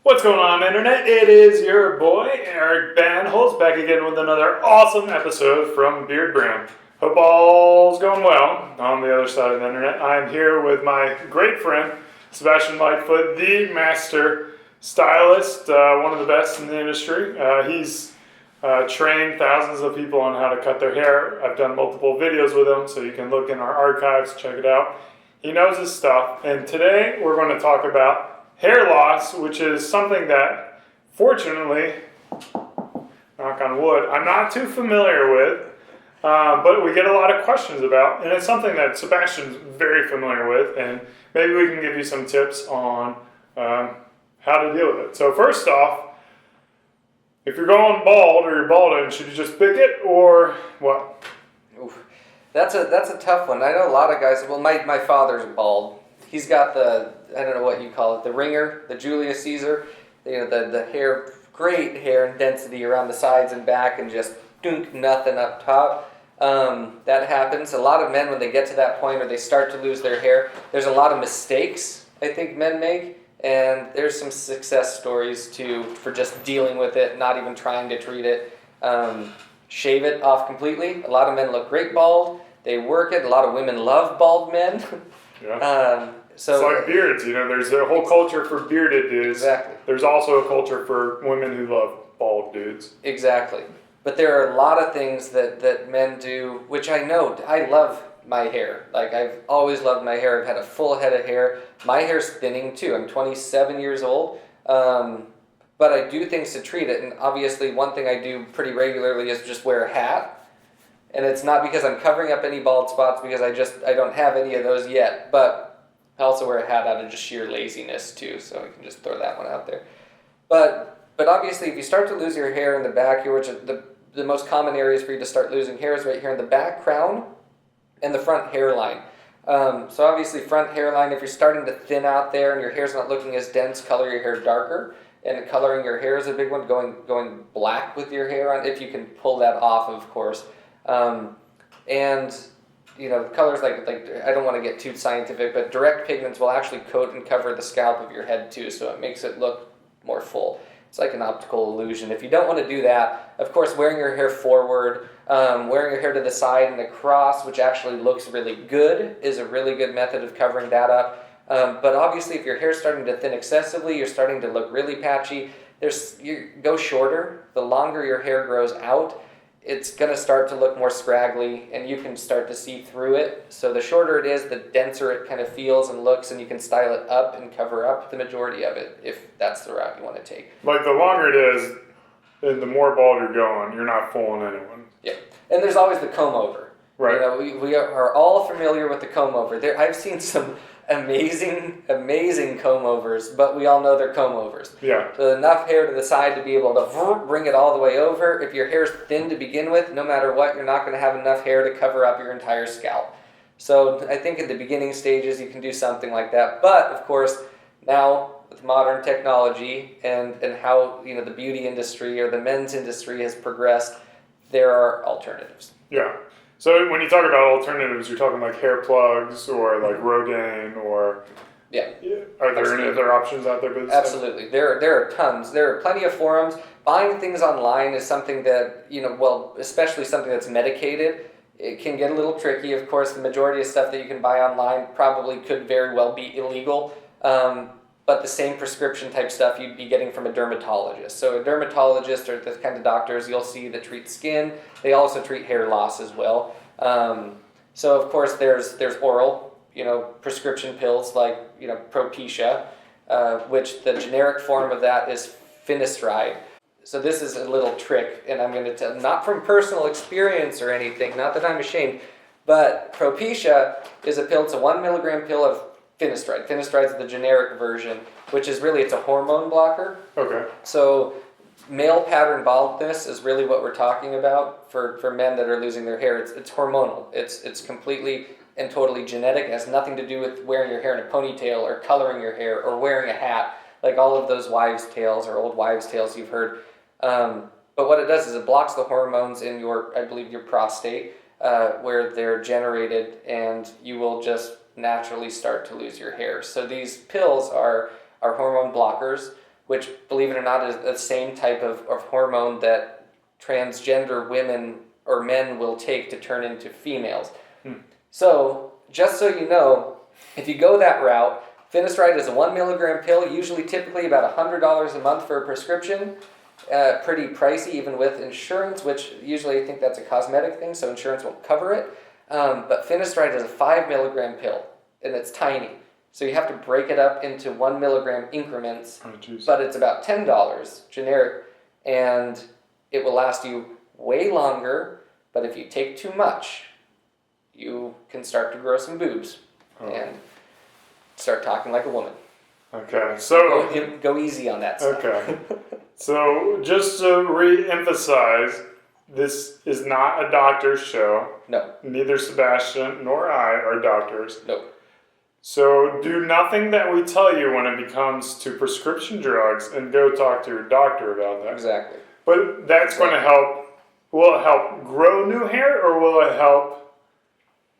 What's going on, Internet? It is your boy, Eric Bandholz, back again with another awesome episode from Beardbrand. Hope all's going well on the other side of the Internet. I'm here with my great friend, Sebastian Lightfoot, the master stylist, one of the best in the industry. He's trained thousands of people on how to cut their hair. I've done multiple videos with him, so you can look in our archives, check it out. He knows his stuff, and today we're going to talk about hair loss, which is something that, fortunately, knock on wood, I'm not too familiar with, but we get a lot of questions about, and it's something that Sebastian's very familiar with, and maybe we can give you some tips on how to deal with it. So first off, if you're going bald or you're balding, should you just pick it or what? Oof. That's a tough one. I know a lot of guys, well, my father's bald. He's got the, I don't know what you call it, the ringer, the Julius Caesar, the hair, great hair and density around the sides and back and just nothing up top. That happens. A lot of men, when they get to that point or they start to lose their hair, there's a lot of mistakes I think men make, and there's some success stories too for just dealing with it, not even trying to treat it. Shave it off completely. A lot of men look great bald. They work it. A lot of women love bald men. Yeah. So it's like beards, there's a whole culture for bearded dudes. Exactly. There's also a culture for women who love bald dudes. Exactly. But there are a lot of things that men do, which I know. I love my hair. Like, I've always loved my hair. I've had a full head of hair. My hair's thinning too. I'm 27 years old. But I do things to treat it. And obviously one thing I do pretty regularly is just wear a hat. And it's not because I'm covering up any bald spots, because I don't have any of those yet. But I also wear a hat out of just sheer laziness too, so I can just throw that one out there. But obviously, if you start to lose your hair in the back here, which is the most common areas for you to start losing hair is right here in the back crown and the front hairline. So obviously, front hairline, if you're starting to thin out there and your hair's not looking as dense, color your hair darker. And coloring your hair is a big one, going black with your hair on, if you can pull that off, of course. Colors like I don't want to get too scientific, but direct pigments will actually coat and cover the scalp of your head too, so it makes it look more full. It's like an optical illusion. If you don't want to do that, of course, wearing your hair forward, wearing your hair to the side and across, which actually looks really good, is a really good method of covering that up. But obviously, if your hair's starting to thin excessively, you're starting to look really patchy, you go shorter. The longer your hair grows out, it's going to start to look more scraggly, and you can start to see through it. So the shorter it is, the denser it kind of feels and looks, and you can style it up and cover up the majority of it, if that's the route you want to take. Like, the longer it is, and the more bald you're going, you're not fooling anyone. Yeah, and there's always the comb over. Right. We are all familiar with the comb over. I've seen some amazing comb overs, but we all know they're comb overs. Yeah. So enough hair to the side to be able to bring it all the way over. If your hair's thin to begin with, no matter what, you're not going to have enough hair to cover up your entire scalp. So I think at the beginning stages you can do something like that. But of course, now with modern technology and how the beauty industry or the men's industry has progressed, there are alternatives. Yeah. So when you talk about alternatives, you're talking like hair plugs or like Rogaine or... Yeah. Are there any other options out there? Absolutely. There are tons. There are plenty of forums. Buying things online is something that, especially something that's medicated, it can get a little tricky. Of course, the majority of stuff that you can buy online probably could very well be illegal. But the same prescription type stuff you'd be getting from a dermatologist. So a dermatologist are the kind of doctors you'll see that treat skin. They also treat hair loss as well. So of course there's oral, prescription pills like, Propecia, which the generic form of that is Finasteride. So this is a little trick, and I'm going to tell, not from personal experience or anything, not that I'm ashamed, but Propecia is a pill. It's a 1 milligram pill of Finasteride. Finasteride is the generic version, which is really, it's a hormone blocker. Okay. So male pattern baldness is really what we're talking about for men that are losing their hair. It's hormonal. It's completely and totally genetic. It has nothing to do with wearing your hair in a ponytail or coloring your hair or wearing a hat, like all of those wives' tales or old wives' tales you've heard. But what it does is it blocks the hormones in your prostate, where they're generated, and you will just naturally start to lose your hair. So these pills are hormone blockers. which, believe it or not, is the same type of hormone that transgender women or men will take to turn into females. So, just so you know, if you go that route, Finasteride is a 1 milligram pill, usually typically about $100 a month for a prescription. Pretty pricey, even with insurance, which usually I think that's a cosmetic thing, so insurance won't cover it. But Finasteride is a 5 milligram pill, and it's tiny. So you have to break it up into 1 milligram increments, but it's about $10 generic, and it will last you way longer, but if you take too much, you can start to grow some boobs and start talking like a woman. Okay, so... Go easy on that stuff. Okay. So, just to re-emphasize, this is not a doctor's show. No. Neither Sebastian nor I are doctors. Nope. So, do nothing that we tell you when it comes to prescription drugs and go talk to your doctor about that. Exactly. But that's going to help. Will it help grow new hair, or will it help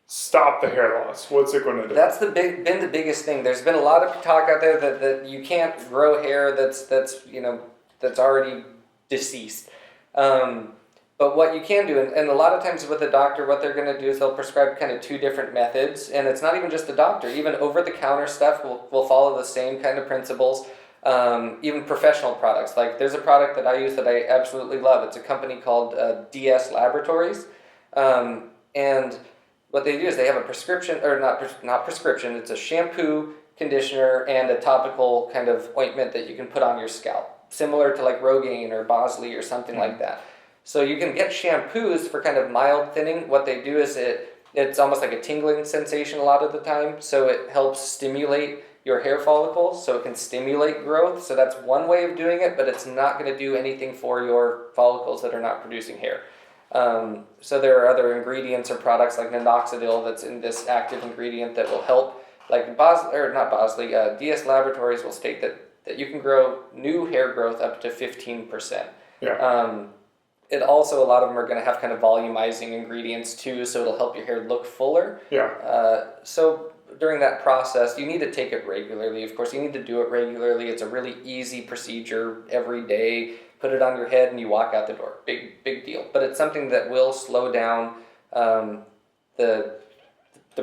stop the hair loss? What's it going to do? That's been the biggest thing. There's been a lot of talk out there that you can't grow hair that's already deceased. But what you can do, and a lot of times with a doctor, what they're going to do is they'll prescribe kind of two different methods, and it's not even just the doctor. Even over-the-counter stuff will follow the same kind of principles. Even professional products. Like, there's a product that I use that I absolutely love. It's a company called DS Laboratories, and what they do is they have a prescription, or not prescription, it's a shampoo, conditioner, and a topical kind of ointment that you can put on your scalp, similar to like Rogaine or Bosley or something like that. So you can get shampoos for kind of mild thinning. What they do is it's almost like a tingling sensation a lot of the time, so it helps stimulate your hair follicles, so it can stimulate growth. So that's one way of doing it, but it's not going to do anything for your follicles that are not producing hair. So there are other ingredients or products like Minoxidil that's in this active ingredient that will help. Like DS Laboratories will state that you can grow new hair growth up to 15%. Yeah. It also, a lot of them are going to have kind of volumizing ingredients too, so it'll help your hair look fuller. Yeah. So during that process, you need to take it regularly. Of course, you need to do it regularly. It's a really easy procedure every day. Put it on your head and you walk out the door. Big deal. But it's something that will slow down the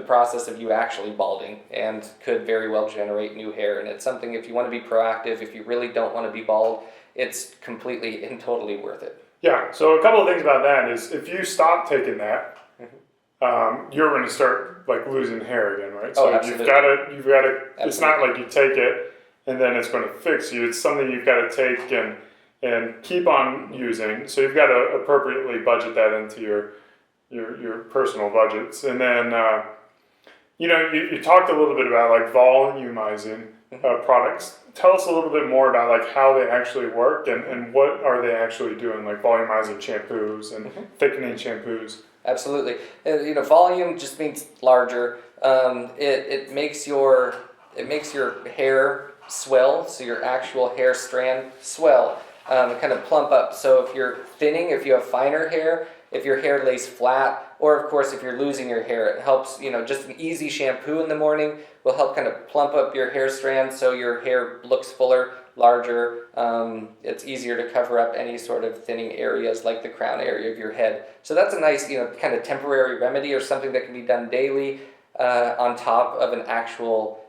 process of you actually balding and could very well generate new hair. And it's something, if you want to be proactive, if you really don't want to be bald, it's completely and totally worth it. Yeah, so a couple of things about that is if you stop taking that, you're going to start like losing hair again, right? So absolutely. you've got to. It's not like you take it and then it's going to fix you. It's something you've got to take and keep on using. So you've got to appropriately budget that into your personal budgets. And then you talked a little bit about like volumizing products. Tell us a little bit more about like how they actually work and what are they actually doing, like volumizing shampoos and thickening shampoos. Absolutely. Volume just means larger. It makes your hair swell, so your actual hair strand swell, kind of plump up. So if you're thinning, if you have finer hair, if your hair lays flat, or of course if you're losing your hair, it helps, just an easy shampoo in the morning will help kind of plump up your hair strand so your hair looks fuller, larger. It's easier to cover up any sort of thinning areas like the crown area of your head. So that's a nice, kind of temporary remedy or something that can be done daily on top of an actual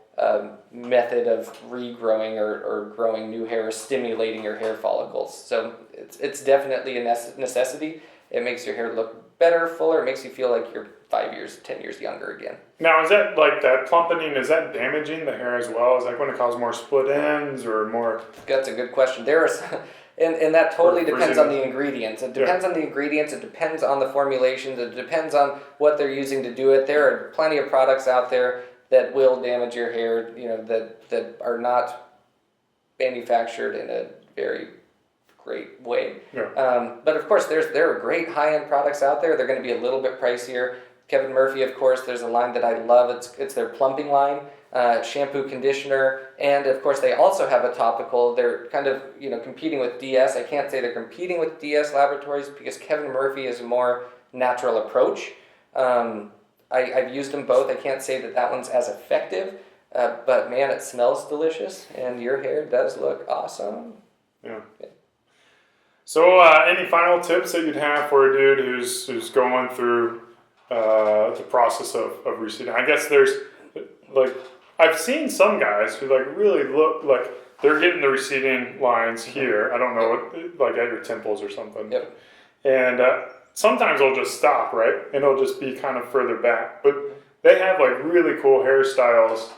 method of regrowing or growing new hair or stimulating your hair follicles. So it's definitely a necessity. It makes your hair look better, fuller. It makes you feel like you're 5 years, 10 years younger again. Now, is that like that plumpening, is that damaging the hair as well? Is that going to cause more split ends or more? That's a good question. There is, and that totally depends on the ingredients. It depends on the ingredients. It depends on the formulations. It depends on what they're using to do it. There are plenty of products out there that will damage your hair, that are not manufactured in a very great way. Yeah. But of course, there are great high-end products out there. They're going to be a little bit pricier. Kevin Murphy, of course, there's a line that I love. It's their plumping line, shampoo, conditioner, and of course they also have a topical. They're kind of competing with DS. I can't say they're competing with DS Laboratories because Kevin Murphy is a more natural approach. I've used them both. I can't say that one's as effective. But man, it smells delicious, and your hair does look awesome. Yeah. So, any final tips that you'd have for a dude who's going through the process of receding? I guess there's like I've seen some guys who like really look like they're getting the receding lines here. I don't know what, like at your temples or something. Yep. And sometimes they'll just stop, right? And it'll just be kind of further back. But they have like really cool hairstyles.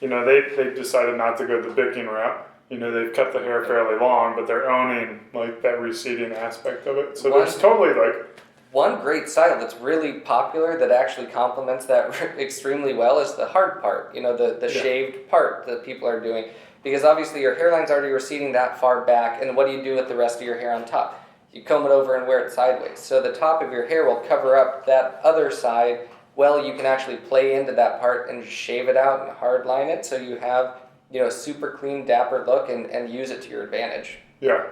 You know, they decided not to go the Bicking route. You know, they've cut the hair fairly long, but they're owning like that receding aspect of it. So there's totally like one great style that's really popular that actually complements that extremely well is the hard part. You know, the shaved part that people are doing, because obviously your hairline's already receding that far back, and what do you do with the rest of your hair on top? You comb it over and wear it sideways. So the top of your hair will cover up that other side. Well, you can actually play into that part and shave it out and hard line it so you have, you know, a super clean, dapper look and use it to your advantage. Yeah.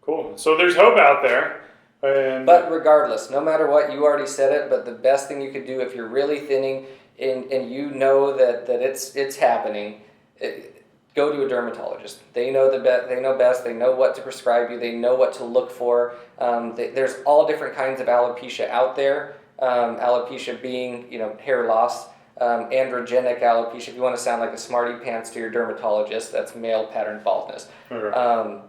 Cool. So there's hope out there. But regardless, no matter what, you already said it, but the best thing you could do if you're really thinning and you know that it's happening, go to a dermatologist. They know they know best. They know what to prescribe you. They know what to look for. There's all different kinds of alopecia out there. Alopecia being, you know, hair loss. Androgenic alopecia, if you want to sound like a smarty pants to your dermatologist, that's male pattern baldness. Okay.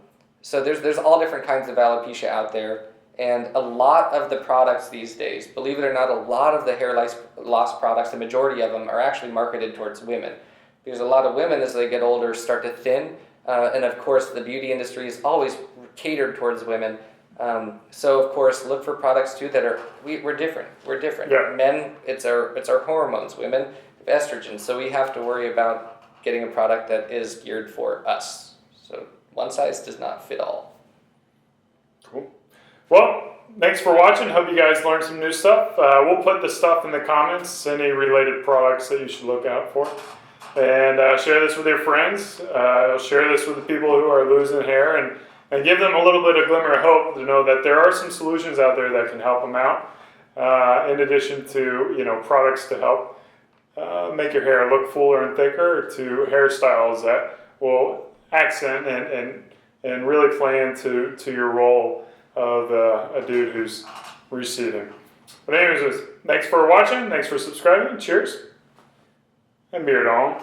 So there's all different kinds of alopecia out there. And a lot of the products these days, believe it or not, a lot of the hair loss products, the majority of them are actually marketed towards women. Because a lot of women, as they get older, start to thin. And of course, the beauty industry is always catered towards women. So of course, look for products too that are, we're different. We're different. Yeah. Men, it's our hormones. Women have estrogen. So we have to worry about getting a product that is geared for us. So one size does not fit all. Cool. Well, thanks for watching. Hope you guys learned some new stuff. We'll put the stuff in the comments, any related products that you should look out for. And share this with your friends. Share this with the people who are losing hair and give them a little bit of glimmer of hope to know that there are some solutions out there that can help them out. In addition to, you know, products to help make your hair look fuller and thicker, to hairstyles that will accent and really play into your role of a dude who's receding. But anyways, thanks for watching. Thanks for subscribing. Cheers. And beard on.